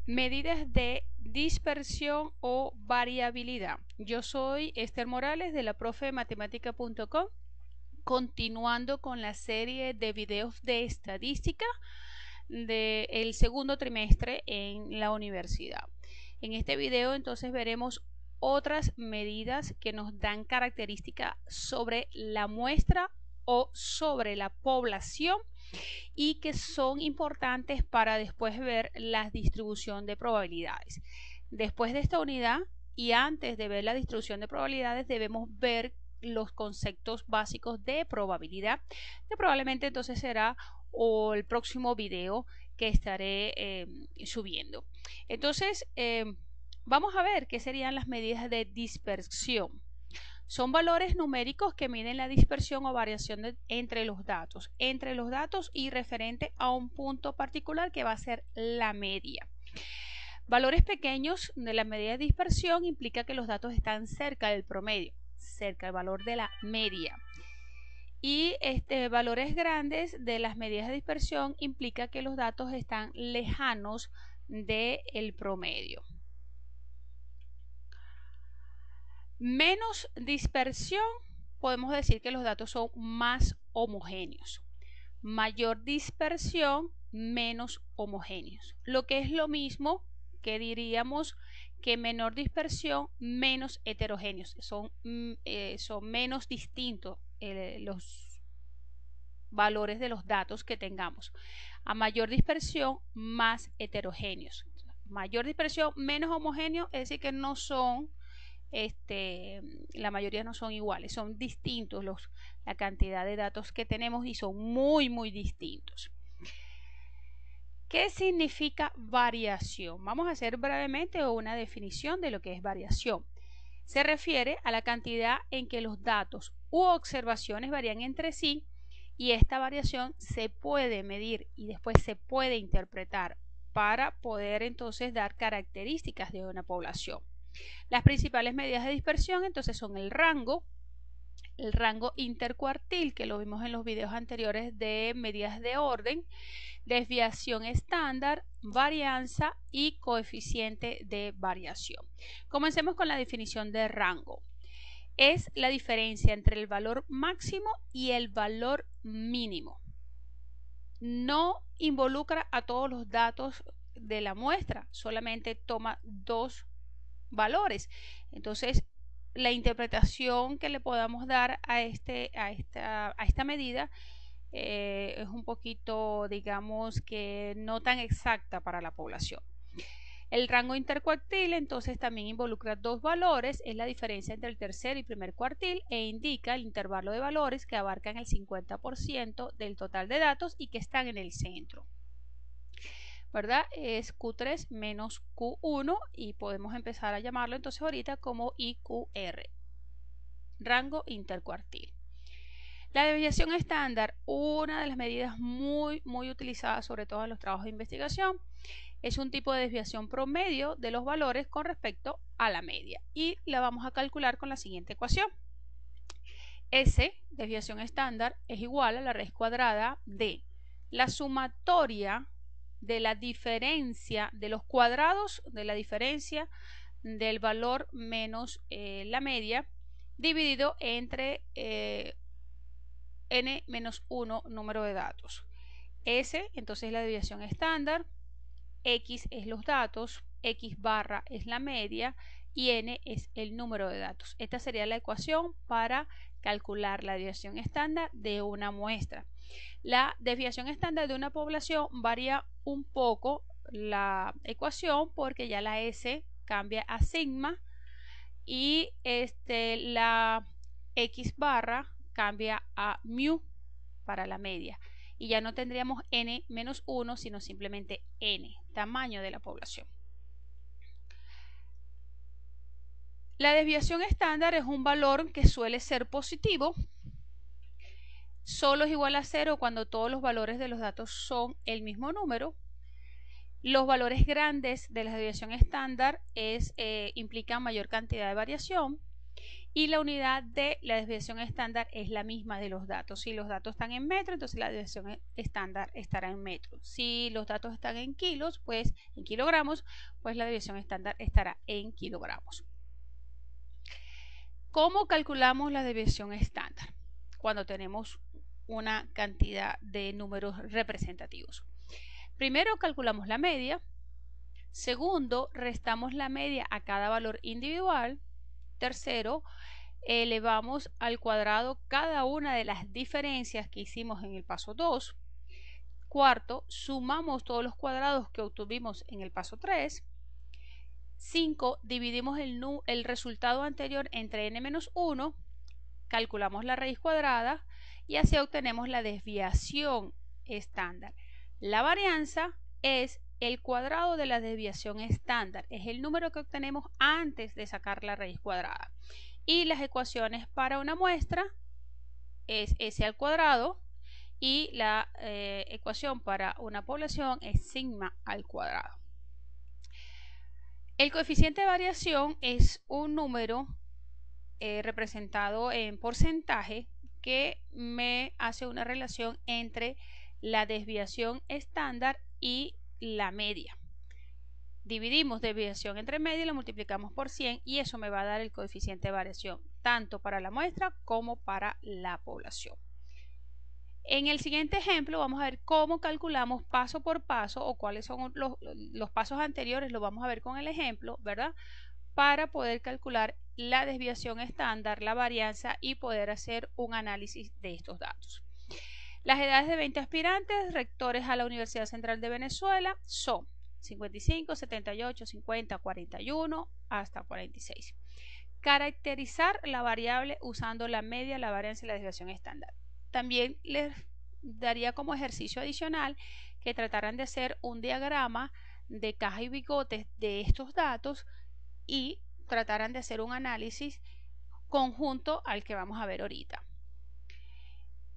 Medidas de dispersión o variabilidad. Yo soy Esther Morales de la profematemática.com, continuando con la serie de videos de estadística del segundo trimestre en la universidad. En este video entonces veremos otras medidas que nos dan características sobre la muestra o sobre la población y que son importantes para después ver la distribución de probabilidades. Después de esta unidad y antes de ver la distribución de probabilidades debemos ver los conceptos básicos de probabilidad, que probablemente entonces será el próximo video que estaré subiendo. Entonces vamos a ver qué serían las medidas de dispersión. Son valores numéricos que miden la dispersión o variación entre los datos y referente a un punto particular que va a ser la media. Valores pequeños de la medida de dispersión implica que los datos están cerca del promedio, cerca del valor de la media. Y valores grandes de las medidas de dispersión implica que los datos están lejanos del promedio. Menos dispersión, podemos decir que los datos son más homogéneos. Mayor dispersión, menos homogéneos. Lo que es lo mismo que diríamos que menor dispersión, menos heterogéneos. Son menos distintos los valores de los datos que tengamos. A mayor dispersión, más heterogéneos. Mayor dispersión, menos homogéneos, es decir que no son la mayoría no son iguales, son distintos la cantidad de datos que tenemos y son muy distintos. ¿Qué significa variación? Vamos a hacer brevemente una definición de lo que es variación. Se refiere a la cantidad en que los datos u observaciones varían entre sí y esta variación se puede medir y después se puede interpretar para poder entonces dar características de una población. Las principales medidas de dispersión entonces son el rango intercuartil, que lo vimos en los videos anteriores de medidas de orden, desviación estándar, varianza y coeficiente de variación. Comencemos con la definición de rango. Es la diferencia entre el valor máximo y el valor mínimo. No involucra a todos los datos de la muestra, solamente toma dos valores. Entonces, la interpretación que le podamos dar a esta medida es un poquito, digamos, que no tan exacta para la población. El rango intercuartil entonces también involucra dos valores, es la diferencia entre el tercer y primer cuartil e indica el intervalo de valores que abarcan el 50% del total de datos y que están en el centro, ¿verdad? Es Q3 menos Q1 y podemos empezar a llamarlo entonces ahorita como IQR, rango intercuartil. La desviación estándar, una de las medidas muy utilizadas sobre todo en los trabajos de investigación, es un tipo de desviación promedio de los valores con respecto a la media y la vamos a calcular con la siguiente ecuación. S, desviación estándar, es igual a la raíz cuadrada de la sumatoria de la diferencia de los cuadrados de la diferencia del valor menos la media dividido entre n menos 1 número de datos. S entonces es la desviación estándar, X es los datos, X barra es la media y n es el número de datos. Esta sería la ecuación para calcular la desviación estándar de una muestra. La desviación estándar de una población varía un poco la ecuación porque ya la S cambia a sigma y la X barra cambia a mu para la media y ya no tendríamos n menos 1 sino simplemente n, tamaño de la población. La desviación estándar es un valor que suele ser positivo. Solo es igual a 0 cuando todos los valores de los datos son el mismo número. Los valores grandes de la desviación estándar implican mayor cantidad de variación Y la unidad de la desviación estándar es la misma de los datos. Si los datos están en metros, entonces la desviación estándar estará en metros. Si los datos están en kilos, pues en kilogramos, pues la desviación estándar estará en kilogramos. ¿Cómo calculamos la desviación estándar? Cuando tenemos una cantidad de números representativos. Primero calculamos la media. Segundo, restamos la media a cada valor individual. Tercero, elevamos al cuadrado cada una de las diferencias que hicimos en el paso 2. Cuarto, sumamos todos los cuadrados que obtuvimos en el paso 3. 5. Dividimos el resultado anterior entre n-1, calculamos la raíz cuadrada y así obtenemos la desviación estándar. La varianza es el cuadrado de la desviación estándar, es el número que obtenemos antes de sacar la raíz cuadrada. Y las ecuaciones para una muestra es s al cuadrado y la ecuación para una población es sigma al cuadrado. El coeficiente de variación es un número representado en porcentaje que me hace una relación entre la desviación estándar y la media. Dividimos desviación entre media y lo multiplicamos por 100 y eso me va a dar el coeficiente de variación tanto para la muestra como para la población. En el siguiente ejemplo vamos a ver cómo calculamos paso por paso o cuáles son los pasos anteriores, lo vamos a ver con el ejemplo, ¿verdad? Para poder calcular la desviación estándar, la varianza y poder hacer un análisis de estos datos. Las edades de 20 aspirantes rectores a la Universidad Central de Venezuela son 55, 78, 50, 41 hasta 46. Caracterizar la variable usando la media, la varianza y la desviación estándar. También les daría como ejercicio adicional que trataran de hacer un diagrama de caja y bigotes de estos datos y trataran de hacer un análisis conjunto al que vamos a ver ahorita.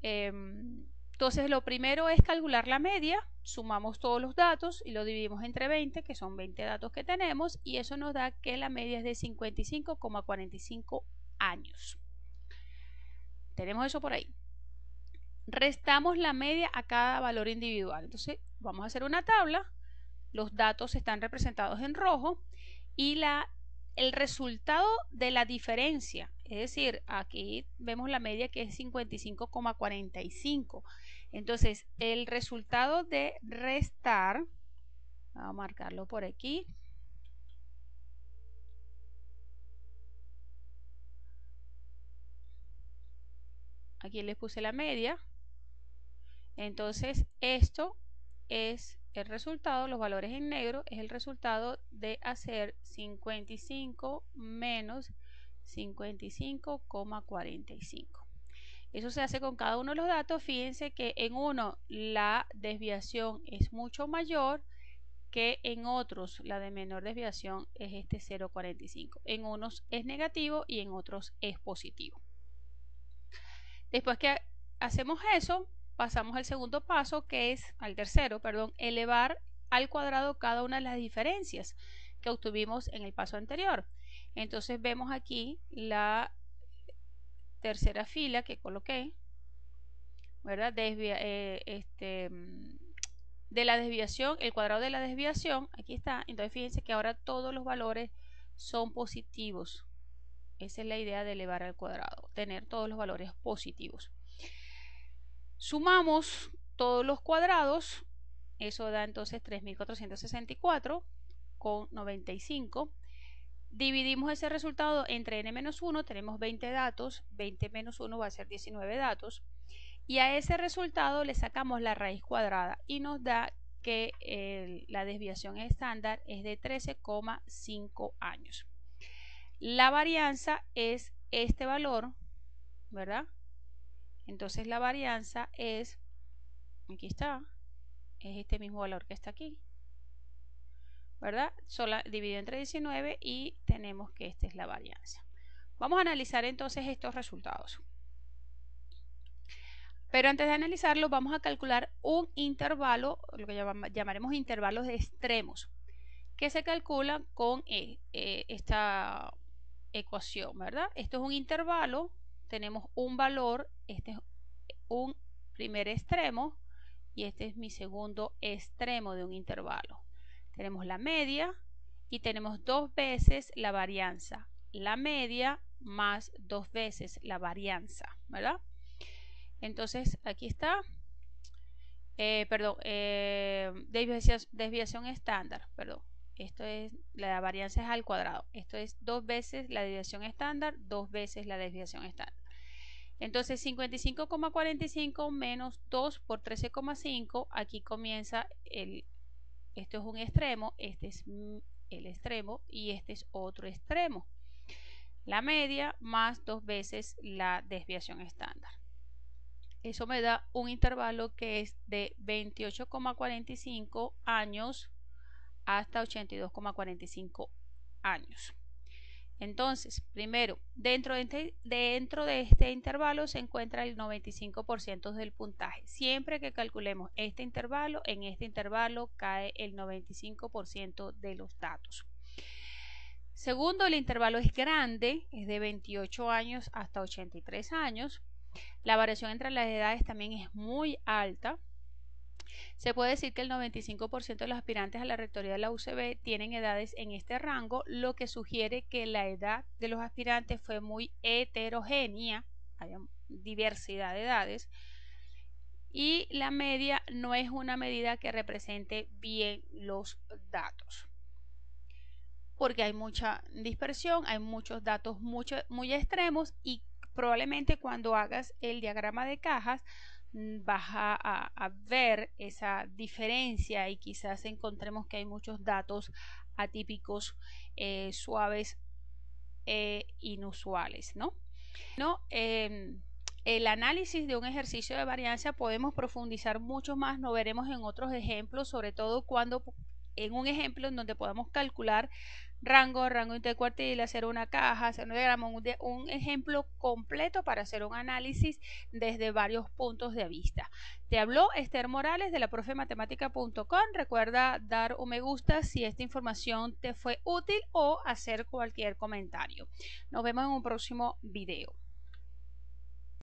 Entonces lo primero es calcular la media, sumamos todos los datos y lo dividimos entre 20, que son 20 datos que tenemos, y eso nos da que la media es de 55,45 años. Tenemos eso por ahí. Restamos la media a cada valor individual. Entonces vamos a hacer una tabla, los datos están representados en rojo y el resultado de la diferencia, es decir, aquí vemos la media que es 55,45. Entonces el resultado de restar, vamos a marcarlo por aquí, aquí les puse la media. Entonces esto es el resultado, los valores en negro, es el resultado de hacer 55 menos 55,45. Eso se hace con cada uno de los datos. Fíjense que en uno la desviación es mucho mayor que en otros la de menor desviación es este 0,45. En unos es negativo y en otros es positivo. Después que hacemos eso, pasamos al segundo paso, que es al tercero, perdón, elevar al cuadrado cada una de las diferencias que obtuvimos en el paso anterior. Entonces vemos aquí la tercera fila que coloqué, ¿verdad? De la desviación, el cuadrado de la desviación, aquí está. Entonces fíjense que ahora todos los valores son positivos. Esa es la idea de elevar al cuadrado, tener todos los valores positivos. Sumamos todos los cuadrados, eso da entonces 3.464,95. Dividimos ese resultado entre n-1, tenemos 20 datos, 20 menos 1 va a ser 19 datos. Y a ese resultado le sacamos la raíz cuadrada y nos da que la desviación estándar es de 13,5 años. La varianza es este valor, ¿verdad? Entonces la varianza es, aquí está, es este mismo valor que está aquí, ¿verdad? Dividido entre 19 y tenemos que esta es la varianza. Vamos a analizar entonces estos resultados. Pero antes de analizarlo vamos a calcular un intervalo, lo que llamaremos intervalos de extremos, que se calcula con ecuación, ¿verdad? Esto es un intervalo, tenemos un valor, este es un primer extremo y este es mi segundo extremo de un intervalo. Tenemos la media y tenemos 2 veces la varianza. La media más 2 veces la varianza, ¿verdad? Entonces aquí está, desviación estándar, perdón. Esto es, la varianza es al cuadrado. Esto es 2 veces la desviación estándar, 2 veces la desviación estándar. Entonces 55,45 menos 2 por 13,5, aquí comienza esto es un extremo, este es el extremo y este es otro extremo. La media más 2 veces la desviación estándar. Eso me da un intervalo que es de 28,45 años hasta 82,45 años. Entonces, primero, dentro de este intervalo se encuentra el 95% del puntaje. Siempre que calculemos este intervalo, en este intervalo cae el 95% de los datos. Segundo, el intervalo es grande, es de 28 años hasta 83 años. La variación entre las edades también es muy alta. Se puede decir que el 95% de los aspirantes a la rectoría de la UCB tienen edades en este rango, lo que sugiere que la edad de los aspirantes fue muy heterogénea, hay diversidad de edades, y la media no es una medida que represente bien los datos, porque hay mucha dispersión, hay muchos datos muy extremos y probablemente cuando hagas el diagrama de cajas vas a ver esa diferencia y quizás encontremos que hay muchos datos atípicos, suaves e inusuales, ¿no? El análisis de un ejercicio de varianza podemos profundizar mucho más, lo veremos en otros ejemplos, sobre todo cuando en un ejemplo en donde podamos calcular rango intercuartil, hacer una caja, hacer un diagrama, un ejemplo completo para hacer un análisis desde varios puntos de vista. Te habló Esther Morales de la profematemática.com. Recuerda dar un me gusta si esta información te fue útil o hacer cualquier comentario. Nos vemos en un próximo video.